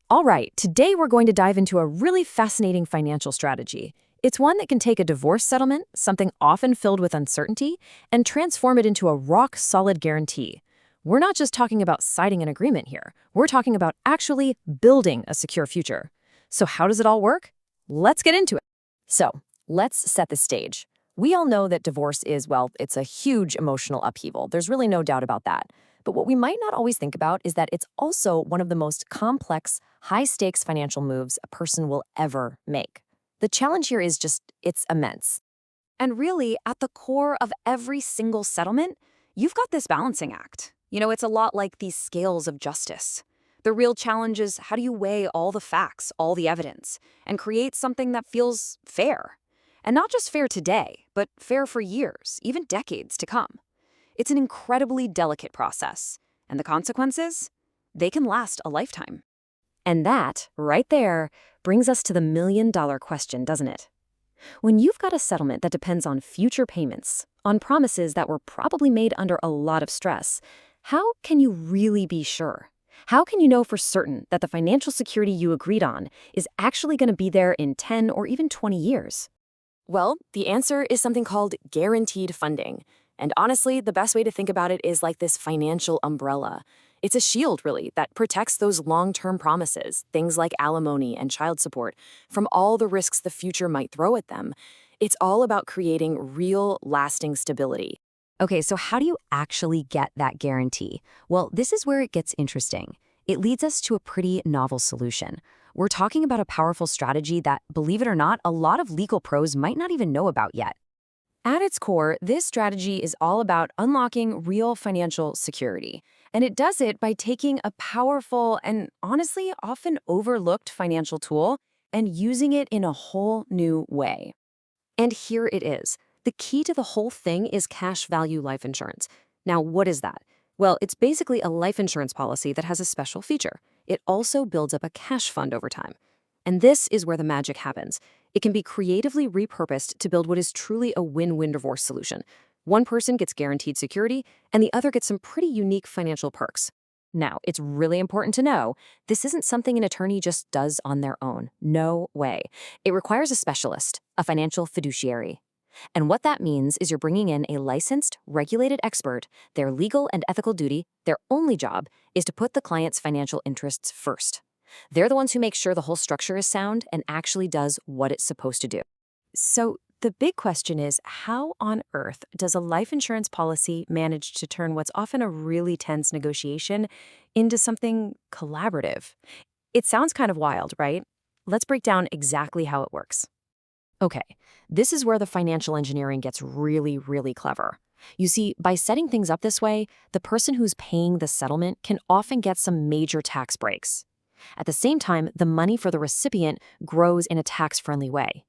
All right, today we're going to dive into a really fascinating financial strategy. It's one that can take a divorce settlement, something often filled with uncertainty, and transform it into a rock-solid guarantee. We're not just talking about signing an agreement here. We're talking about actually building a secure future. So how does it all work? Let's get into it. So, let's set the stage. We all know that divorce is, well, it's a huge emotional upheaval. There's really no doubt about that. But what we might not always think about is that it's also one of the most complex, high-stakes financial moves a person will ever make. The challenge here is just, it's immense. And really, at the core of every single settlement, you've got this balancing act. It's a lot like these scales of justice. The real challenge is how do you weigh all the facts, all the evidence, and create something that feels fair? And not just fair today, but fair for years, even decades to come. It's an incredibly delicate process, and the consequences? They can last a lifetime. And that, right there, brings us to the million-dollar question, doesn't it? When you've got a settlement that depends on future payments, on promises that were probably made under a lot of stress, how can you really be sure? How can you know for certain that the financial security you agreed on is actually going to be there in 10 or even 20 years? Well, the answer is something called guaranteed funding. And honestly, the best way to think about it is like this financial umbrella. It's a shield, really, that protects those long-term promises, things like alimony and child support, from all the risks the future might throw at them. It's all about creating real, lasting stability. Okay, so how do you actually get that guarantee? Well, this is where it gets interesting. It leads us to a pretty novel solution. We're talking about a powerful strategy that, believe it or not, a lot of legal pros might not even know about yet. At its core, this strategy is all about unlocking real financial security. And it does it by taking a powerful and honestly often overlooked financial tool and using it in a whole new way. And here it is. The key to the whole thing is cash value life insurance. Now, what is that? Well, it's basically a life insurance policy that has a special feature. It also builds up a cash fund over time. And this is where the magic happens. It can be creatively repurposed to build what is truly a win-win divorce solution. One person gets guaranteed security, and the other gets some pretty unique financial perks. Now, it's really important to know, this isn't something an attorney just does on their own. No way. It requires a specialist, a financial fiduciary. And what that means is you're bringing in a licensed, regulated expert. Their legal and ethical duty, their only job, is to put the client's financial interests first. They're the ones who make sure the whole structure is sound and actually does what it's supposed to do. So the big question is, how on earth does a life insurance policy manage to turn what's often a really tense negotiation into something collaborative? It sounds kind of wild, right? Let's break down exactly how it works. Okay, this is where the financial engineering gets really, really clever. You see, by setting things up this way, the person who's paying the settlement can often get some major tax breaks. At the same time, the money for the recipient grows in a tax-friendly way.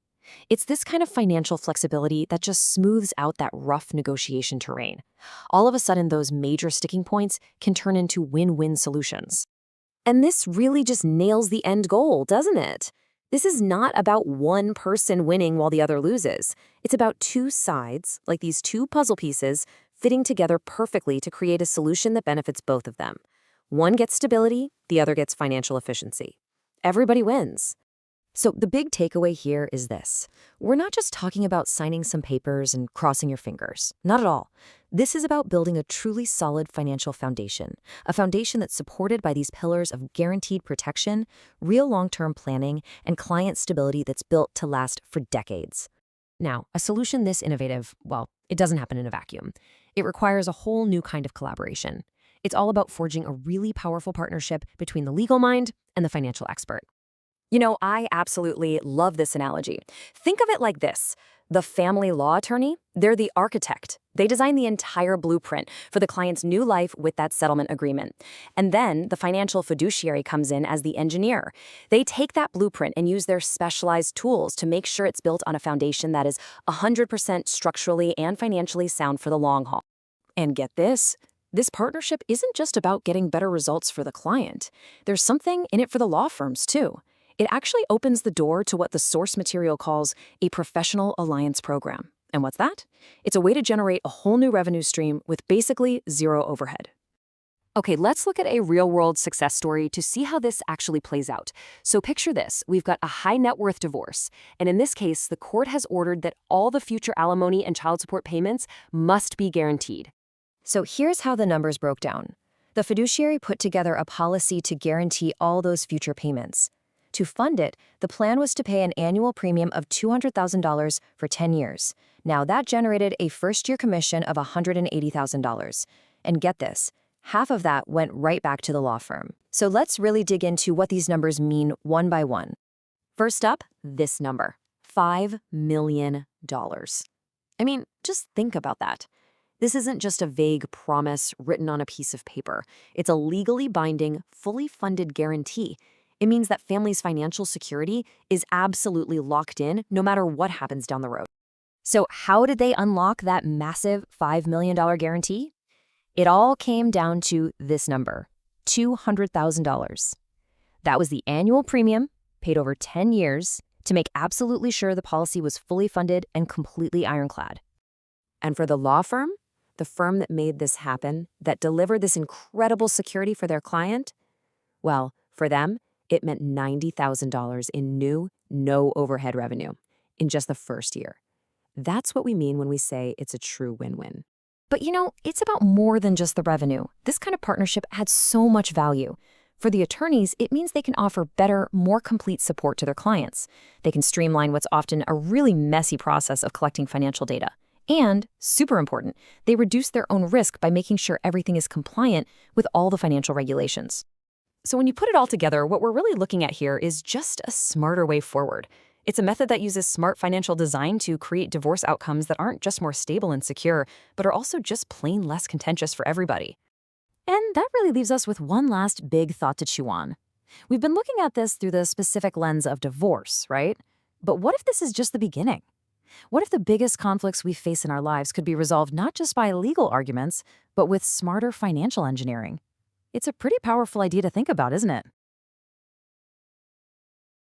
It's this kind of financial flexibility that just smooths out that rough negotiation terrain. All of a sudden, those major sticking points can turn into win-win solutions. And this really just nails the end goal, doesn't it? This is not about one person winning while the other loses. It's about two sides, like these two puzzle pieces, fitting together perfectly to create a solution that benefits both of them. One gets stability, the other gets financial efficiency. Everybody wins. So the big takeaway here is this. We're not just talking about signing some papers and crossing your fingers. Not at all. This is about building a truly solid financial foundation, a foundation that's supported by these pillars of guaranteed protection, real long-term planning, and client stability that's built to last for decades. Now, a solution this innovative, well, it doesn't happen in a vacuum. It requires a whole new kind of collaboration. It's all about forging a really powerful partnership between the legal mind and the financial expert. I absolutely love this analogy. Think of it like this. The family law attorney, they're the architect. They design the entire blueprint for the client's new life with that settlement agreement. And then the financial fiduciary comes in as the engineer. They take that blueprint and use their specialized tools to make sure it's built on a foundation that is 100% structurally and financially sound for the long haul. And get this partnership isn't just about getting better results for the client. There's something in it for the law firms, too. It actually opens the door to what the source material calls a professional alliance program. And what's that? It's a way to generate a whole new revenue stream with basically zero overhead. Okay, let's look at a real-world success story to see how this actually plays out. So picture this. We've got a high net worth divorce, and in this case, the court has ordered that all the future alimony and child support payments must be guaranteed. So here's how the numbers broke down. The fiduciary put together a policy to guarantee all those future payments. To fund it, the plan was to pay an annual premium of $200,000 for 10 years. Now, that generated a first-year commission of $180,000. And get this, half of that went right back to the law firm. So let's really dig into what these numbers mean one by one. First up, this number, $5 million. I mean, just think about that. This isn't just a vague promise written on a piece of paper. It's a legally binding, fully funded guarantee. It means that families' financial security is absolutely locked in no matter what happens down the road. So how did they unlock that massive $5 million guarantee? It all came down to this number, $200,000. That was the annual premium, paid over 10 years, to make absolutely sure the policy was fully funded and completely ironclad. And for the law firm, the firm that made this happen, that delivered this incredible security for their client, well, for them, it meant $90,000 in new, no overhead revenue in just the first year. That's what we mean when we say it's a true win-win. But it's about more than just the revenue. This kind of partnership adds so much value. For the attorneys, it means they can offer better, more complete support to their clients. They can streamline what's often a really messy process of collecting financial data. And, super important, they reduce their own risk by making sure everything is compliant with all the financial regulations. So when you put it all together, what we're really looking at here is just a smarter way forward. It's a method that uses smart financial design to create divorce outcomes that aren't just more stable and secure, but are also just plain less contentious for everybody. And that really leaves us with one last big thought to chew on. We've been looking at this through the specific lens of divorce, right? But what if this is just the beginning? What if the biggest conflicts we face in our lives could be resolved not just by legal arguments, but with smarter financial engineering? It's a pretty powerful idea to think about, isn't it?